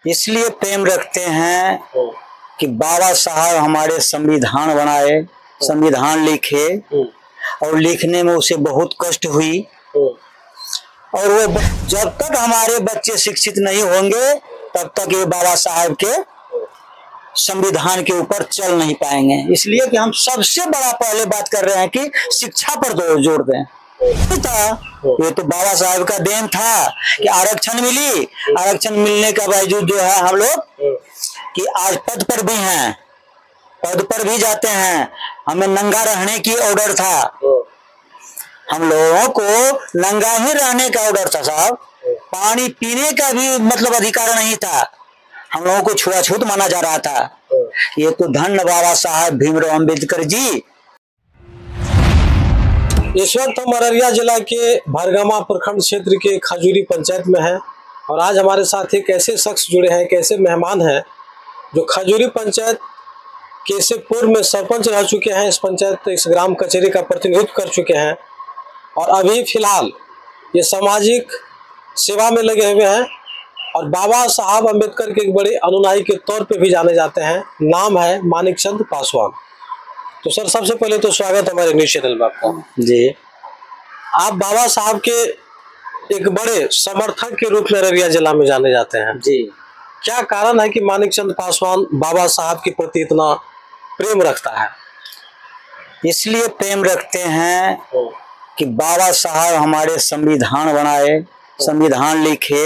इसलिए प्रेम रखते हैं कि बाबा साहब हमारे संविधान बनाए, संविधान लिखे और लिखने में उसे बहुत कष्ट हुई। और वो जब तक हमारे बच्चे शिक्षित नहीं होंगे तब तक ये बाबा साहब के संविधान के ऊपर चल नहीं पाएंगे। इसलिए कि हम सबसे बड़ा पहले बात कर रहे हैं कि शिक्षा पर जोर दें। ये तो बाबा साहब का देन था कि आरक्षण मिली। आरक्षण मिलने के बावजूद जो है हम लोग कि आज पद पर भी हैं, पद पर भी जाते हैं। हमें नंगा रहने की ऑर्डर था, हम लोगों को नंगा ही रहने का ऑर्डर था साहब। पानी पीने का भी मतलब अधिकार नहीं था, हम लोगों को छुआछूत माना जा रहा था। ये तो धन्य बाबा साहब भीमराव अंबेडकर जी। इस वक्त हम अररिया जिला के भरगामा प्रखंड क्षेत्र के खजूरी पंचायत में हैं और आज हमारे साथ एक ऐसे शख्स जुड़े हैं, एक ऐसे मेहमान हैं जो खजूरी पंचायत के से पूर्व में सरपंच रह चुके हैं, इस पंचायत इस ग्राम कचहरी का प्रतिनिधित्व कर चुके हैं और अभी फिलहाल ये सामाजिक सेवा में लगे हुए हैं और बाबा साहब अम्बेडकर के एक बड़े अनुयायी के तौर पे भी जाने जाते हैं। नाम है मानिकचंद पासवान। तो सर, सबसे पहले तो स्वागत हमारे न्यूज चैनल में आपका जी। आप बाबा साहब के एक बड़े समर्थक के रूप में अररिया जिला में जाने जाते हैं जी। क्या कारण है कि मानिकचंद पासवान बाबा साहब के प्रति इतना प्रेम रखता है? इसलिए प्रेम रखते हैं कि बाबा साहब हमारे संविधान बनाए, संविधान लिखे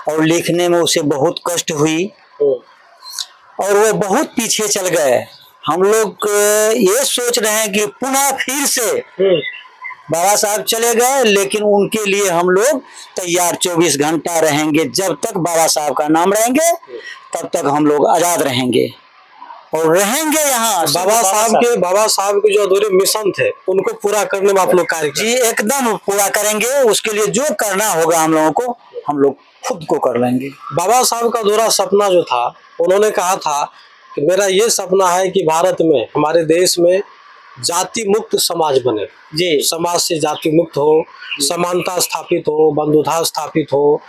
और लिखने में उसे बहुत कष्ट हुई और वो बहुत पीछे चल गए। हम लोग ये सोच रहे हैं कि पुनः फिर से बाबा साहब चले गए, लेकिन उनके लिए हम लोग तैयार 24 घंटा रहेंगे। जब तक बाबा साहब का नाम रहेंगे तब तक हम लोग आजाद रहेंगे और रहेंगे यहाँ। बाबा साहब के जो अधूरे मिशन थे उनको पूरा करने में आप लोग कार्य जी एकदम पूरा करेंगे। उसके लिए जो करना होगा हम लोगों को, हम लोग खुद को कर लेंगे। बाबा साहब का अधूरा सपना जो था, उन्होंने कहा था कि मेरा ये सपना है कि भारत में, हमारे देश में जाति मुक्त समाज बने जी। समाज से जाति मुक्त हो, समानता स्थापित हो, बंधुता स्थापित हो,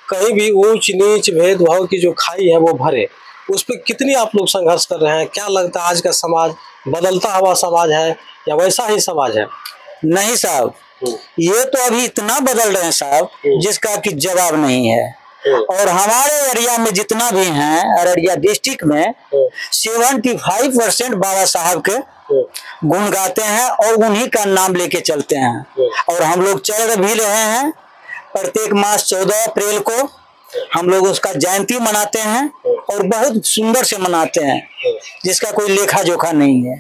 कहीं भी ऊंच नीच भेदभाव की जो खाई है वो भरे। उस पर कितनी आप लोग संघर्ष कर रहे हैं? क्या लगता है आज का समाज बदलता हुआ समाज है या वैसा ही समाज है? नहीं साहब, ये तो अभी इतना बदल रहे हैं साहब जिसका कि जवाब नहीं है। और हमारे एरिया में जितना भी हैं, अररिया डिस्ट्रिक्ट में 75% बाबा साहब के गुण गाते हैं और उन्हीं का नाम लेके चलते हैं। और हम लोग चल भी रहे हैं। प्रत्येक मास 14 अप्रैल को हम लोग उसका जयंती मनाते हैं और बहुत सुंदर से मनाते हैं, जिसका कोई लेखा जोखा नहीं है।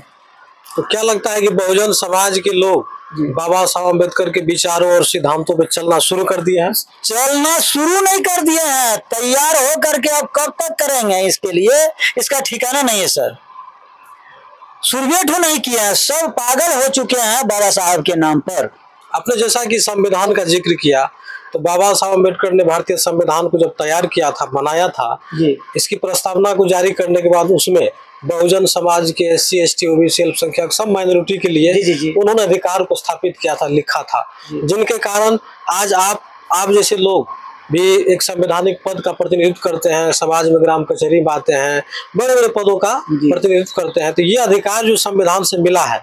तो क्या लगता है कि बहुजन समाज के लोग बाबा साहब अम्बेडकर के विचारों और सिद्धांतों पे चलना शुरू कर दिए हैं? चलना शुरू नहीं कर दिए हैं, तैयार हो करके अब कब तक करेंगे इसके लिए, इसका ठिकाना नहीं है सर। सुरवेट नहीं किया है, सब पागल हो चुके हैं बाबा साहब के नाम पर। आपने जैसा कि संविधान का जिक्र किया, तो बाबा साहब अम्बेडकर ने भारतीय संविधान को जब तैयार किया था, बनाया था जी, इसकी प्रस्तावना को जारी करने के बाद उसमें बहुजन समाज के SC ST OBC अल्पसंख्यक सब माइनॉरिटी के लिए जी। उन्होंने अधिकार को स्थापित किया था, लिखा था, जिनके कारण आज आप जैसे लोग भी एक संवैधानिक पद का प्रतिनिधित्व करते हैं, समाज में ग्राम कचहरी में आते हैं, बड़े बड़े पदों का प्रतिनिधित्व करते हैं। तो ये अधिकार जो संविधान से मिला है,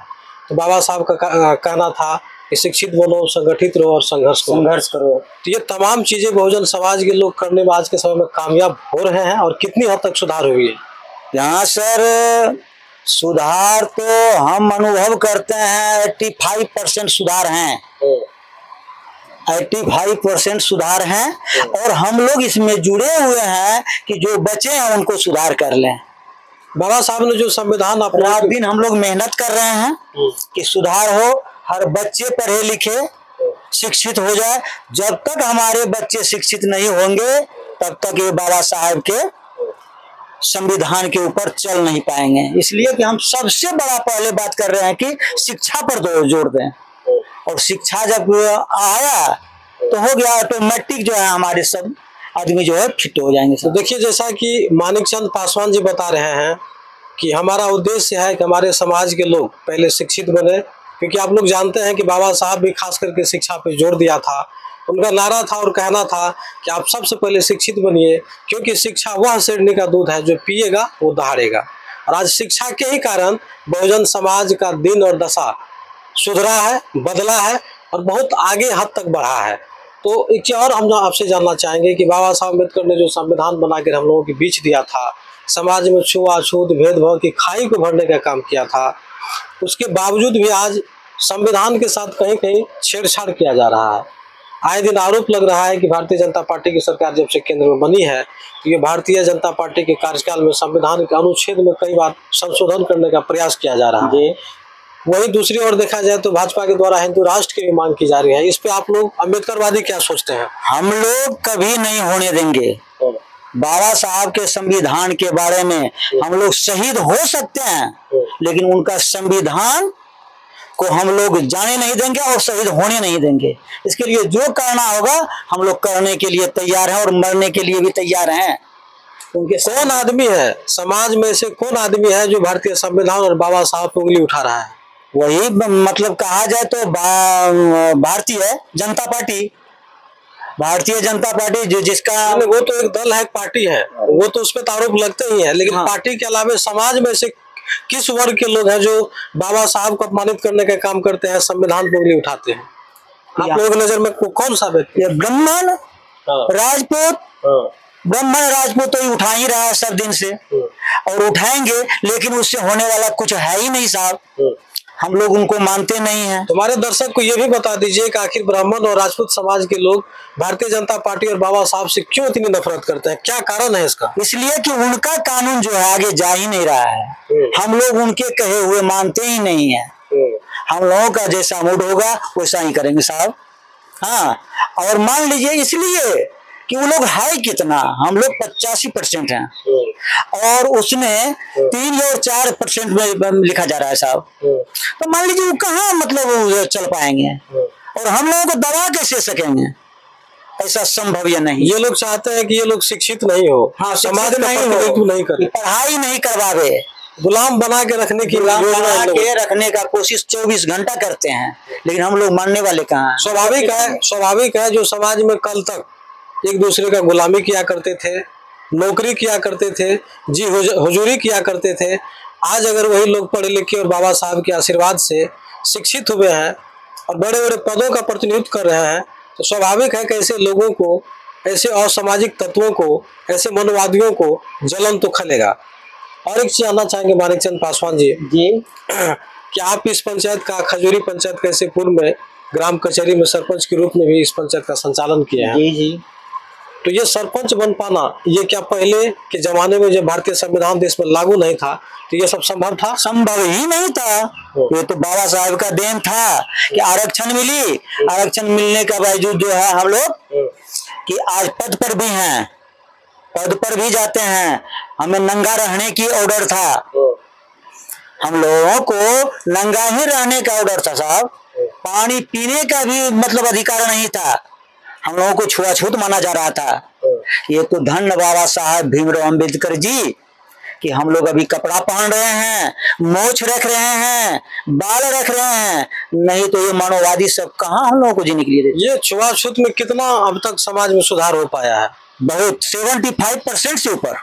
तो बाबा साहब का कहना था कि शिक्षित बनो, संगठित रहो और संघर्ष करो। तो ये तमाम चीजें बहुजन समाज के लोग करने में आज के समय में कामयाब हो रहे हैं और कितनी हद तक सुधार हुई है? यहाँ सर सुधार तो हम अनुभव करते हैं 85% सुधार हैं, 85% सुधार हैं और हम लोग इसमें जुड़े हुए हैं कि जो बचे हैं उनको सुधार कर लें। बाबा साहब ने जो संविधान रात दिन हम लोग मेहनत कर रहे हैं कि सुधार हो, हर बच्चे पढ़े लिखे शिक्षित हो जाए। जब तक हमारे बच्चे शिक्षित नहीं होंगे तब तक ये बाबा साहब के संविधान के ऊपर चल नहीं पाएंगे। इसलिए कि हम सबसे बड़ा पहले बात कर रहे हैं कि शिक्षा पर जोर दें और शिक्षा जब आया तो हो गया ऑटोमेटिक जो है हमारे सब आदमी जो है फिट हो जाएंगे। तो देखिए, जैसा कि मानिकचंद पासवान जी बता रहे हैं कि हमारा उद्देश्य है कि हमारे समाज के लोग पहले शिक्षित बने, क्योंकि आप लोग जानते हैं कि बाबा साहब भी खास करके शिक्षा पे जोर दिया था उनका नारा था और कहना था कि आप सबसे पहले शिक्षित बनिए, क्योंकि शिक्षा वह शेरनी का दूध है जो पिएगा वो दहाड़ेगा। और आज शिक्षा के ही कारण बहुजन समाज का दिन और दशा सुधरा है, बदला है और बहुत आगे हद तक बढ़ा है। तो एक और हम आपसे जानना चाहेंगे कि बाबा साहब अम्बेडकर ने जो संविधान बनाकर हम लोगों के बीच दिया था, समाज में छुआछूत भेदभाव की खाई को भरने का काम किया था, उसके बावजूद भी आज संविधान के साथ कहीं कहीं छेड़छाड़ किया जा रहा है। आए दिन आरोप लग रहा है कि भारतीय जनता पार्टी की सरकार जब से केंद्र में बनी है तो ये भारतीय जनता पार्टी के कार्यकाल में संविधान के अनुच्छेद में कई बार संशोधन करने का प्रयास किया जा रहा है। वहीं दूसरी ओर देखा जाए तो भाजपा के द्वारा हिंदू राष्ट्र की भी मांग की जा रही है। इस पे आप लोग अम्बेडकरवादी क्या सोचते हैं? हम लोग कभी नहीं होने देंगे। बाबा साहब के संविधान के बारे में हम लोग शहीद हो सकते हैं, लेकिन उनका संविधान को हम लोग जाने नहीं देंगे और शहीद होने नहीं देंगे। इसके लिए जो करना होगा हम लोग करने के लिए तैयार हैं और मरने के लिए भी तैयार हैं। उनके कौन आदमी है समाज में से, कौन आदमी है जो भारतीय संविधान और बाबा साहब पर उंगली उठा रहा है? वही मतलब कहा जाए तो भारतीय जनता पार्टी, भारतीय जनता पार्टी जो जिसका वो तो एक दल है, एक पार्टी है, वो तो उस पर आरोप लगते ही है, लेकिन हाँ। पार्टी के अलावा समाज में से किस वर्ग के लोग हैं जो बाबा साहब को अपमानित करने का काम करते हैं, संविधान पर उंगली उठाते हैं? आप लोगों की नजर में कौन सा व्यक्ति? ब्राह्मण राजपूत, ब्राह्मण राजपूत तो उठा ही रहा है सब दिन से और उठाएंगे, लेकिन उससे होने वाला कुछ है ही नहीं साहब। हम लोग उनको मानते नहीं हैं। तुम्हारे दर्शक को ये भी बता दीजिए कि आखिर ब्राह्मण और राजपूत समाज के लोग भारतीय जनता पार्टी और बाबा साहब से क्यों इतनी नफरत करते हैं? क्या कारण है इसका? इसलिए कि उनका कानून जो है आगे जा ही नहीं रहा है। हम लोग उनके कहे हुए मानते ही नहीं है। हम लोगों का जैसा मूड होगा वैसा ही करेंगे साहब। हाँ, और मान लीजिए इसलिए कि वो लोग है कितना, हम लोग 85% हैं और उसमें 3 और 4% में लिखा जा रहा है साहब। तो मान लीजिए वो कहाँ मतलब चल पाएंगे और हम लोगों को दबा कैसे सकेंगे? ऐसा संभव या नहीं। ये लोग चाहते हैं कि ये लोग शिक्षित नहीं हो, हाँ, समाज नहीं हो, नहीं करे, पढ़ाई नहीं करवावे, गुलाम बना के रखने की, गुलाम बना के रखने का कोशिश 24 घंटा करते हैं, लेकिन हम लोग मानने वाले कहाँ? स्वाभाविक है जो समाज में कल तक एक दूसरे का गुलामी किया करते थे, नौकरी किया करते थे, जी हुजूरी किया करते थे, आज अगर वही लोग पढ़े लिखे और बाबा साहब के आशीर्वाद से शिक्षित हुए हैं और बड़े बड़े पदों का प्रतिनिधित्व कर रहे हैं, तो स्वाभाविक है कि ऐसे लोगों को, ऐसे असामाजिक तत्वों को, ऐसे मनोवादियों को जलन तो खलेगा। और एक चीज जानना चाहेंगे मानिक चंद पासवान जी कि आप इस पंचायत का, खजूरी पंचायत कैसेपुर में ग्राम कचहरी में सरपंच के रूप में भी इस पंचायत का संचालन किया है। जी। तो ये सरपंच बन पाना, ये क्या पहले के जमाने में जब भारतीय संविधान देश में लागू नहीं था तो ये सब संभव था? संभव ही नहीं था। ये तो बाबा साहब का देन था कि आरक्षण मिली। आरक्षण मिलने के बावजूद जो है हम लोग कि आज पद पर भी हैं, पद पर भी जाते हैं। हमें नंगा रहने की ऑर्डर था, हम लोगों को नंगा ही रहने का ऑर्डर था साहब। पानी पीने का भी मतलब अधिकार नहीं था, हम लोगों को छुआछूत माना जा रहा था। ये तो धन्य बाबा साहब भीमराव अम्बेडकर जी कि हम लोग अभी कपड़ा पहन रहे हैं, मोछ रख रहे हैं, बाल रख रहे हैं, नहीं तो ये मानववादी सब कहाँ हम लोगों को जीने के लिए देते। ये छुआछूत में कितना अब तक समाज में सुधार हो पाया है? बहुत, 75% से ऊपर।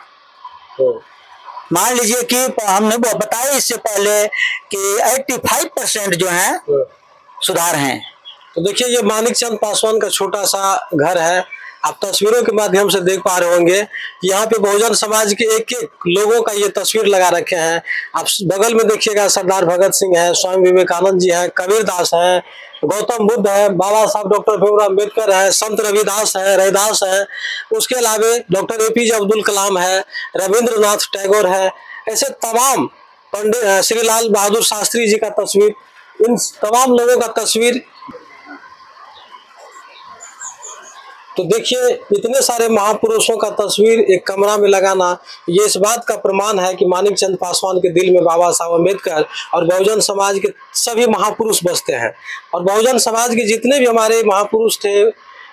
मान लीजिए कि हमने बताया इससे पहले कि 85% जो है सुधार हैं। तो देखिए ये मानिक चंद पासवान का छोटा सा घर है, आप तस्वीरों के माध्यम से देख पा रहे होंगे। यहाँ पे बहुजन समाज के एक एक लोगों का ये तस्वीर लगा रखे हैं। आप बगल में देखिएगा सरदार भगत सिंह है, स्वामी विवेकानंद जी हैं, कबीर दास है, गौतम बुद्ध है, बाबा साहब डॉक्टर भीमराव अम्बेडकर है, संत रविदास है, रैदास है, उसके अलावा डॉक्टर APJ अब्दुल कलाम है, रविंद्रनाथ टैगोर है, ऐसे तमाम पंडित श्री लाल बहादुर शास्त्री जी का तस्वीर, इन तमाम लोगों का तस्वीर। तो देखिए इतने सारे महापुरुषों का तस्वीर एक कमरा में लगाना, ये इस बात का प्रमाण है कि मानिक चंद पासवान के दिल में बाबा साहब अम्बेडकर और बहुजन समाज के सभी महापुरुष बसते हैं। और बहुजन समाज के जितने भी हमारे महापुरुष थे,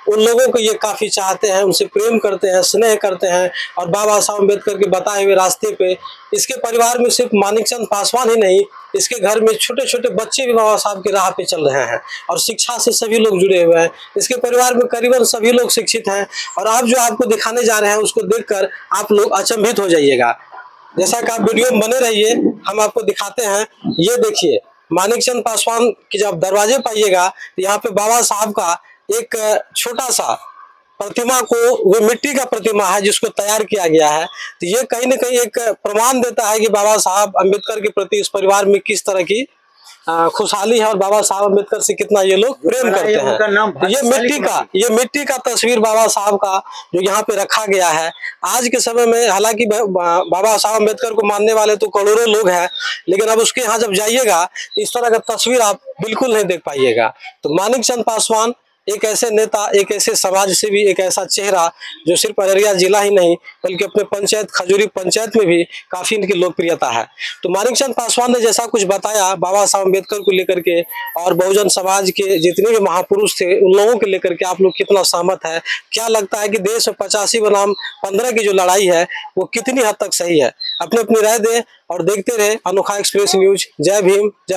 उन लोगों को ये काफी चाहते हैं, उनसे प्रेम करते हैं, स्नेह करते हैं। और बाबा साहब अम्बेडकर के बताए हुए रास्ते पे इसके परिवार में सिर्फ मानिकचंद पासवान ही नहीं, इसके घर में छोटे छोटे बच्चे भी बाबा साहब की राह पे चल रहे हैं और शिक्षा से सभी लोग जुड़े हुए हैं। इसके परिवार में करीबन सभी लोग शिक्षित हैं। और आप जो आपको दिखाने जा रहे हैं उसको देखकर आप लोग अचंभित हो जाइएगा। जैसा कि आप वीडियो में बने रहिए, हम आपको दिखाते हैं। ये देखिए, मानिकचंद पासवान के जब दरवाजे पाइएगा तो यहाँ पे बाबा साहब का एक छोटा सा प्रतिमा को, वो मिट्टी का प्रतिमा है जिसको तैयार किया गया है। तो ये कहीं न कहीं एक प्रमाण देता है कि बाबा साहब अम्बेडकर के प्रति इस परिवार में किस तरह की खुशहाली है और बाबा साहब अम्बेडकर से कितना ये लोग प्रेम करते हैं। तो ये मिट्टी का तस्वीर बाबा साहब का जो यहाँ पे रखा गया है। आज के समय में हालांकि बाबा साहब अम्बेडकर को मानने वाले तो करोड़ों लोग हैं, लेकिन अब उसके यहाँ जब जाइएगा इस तरह का तस्वीर आप बिल्कुल नहीं देख पाइएगा। तो मानिकचंद पासवान एक ऐसे नेता, एक ऐसे समाज सेवी, एक ऐसा चेहरा जो सिर्फ अररिया जिला ही नहीं बल्कि अपने पंचायत खजूरी पंचायत में भी काफी इनकी लोकप्रियता है। तो मानिकचंद पासवान ने जैसा कुछ बताया बाबा साहब अम्बेडकर को लेकर के और बहुजन समाज के जितने भी महापुरुष थे उन लोगों को लेकर के आप लोग कितना सहमत है? क्या लगता है कि देश में 85 बनाम 15 की जो लड़ाई है वो कितनी हद तक सही है? अपनी अपनी राय दें और देखते रहे अनोखा एक्सप्रेस न्यूज। जय भीम, जय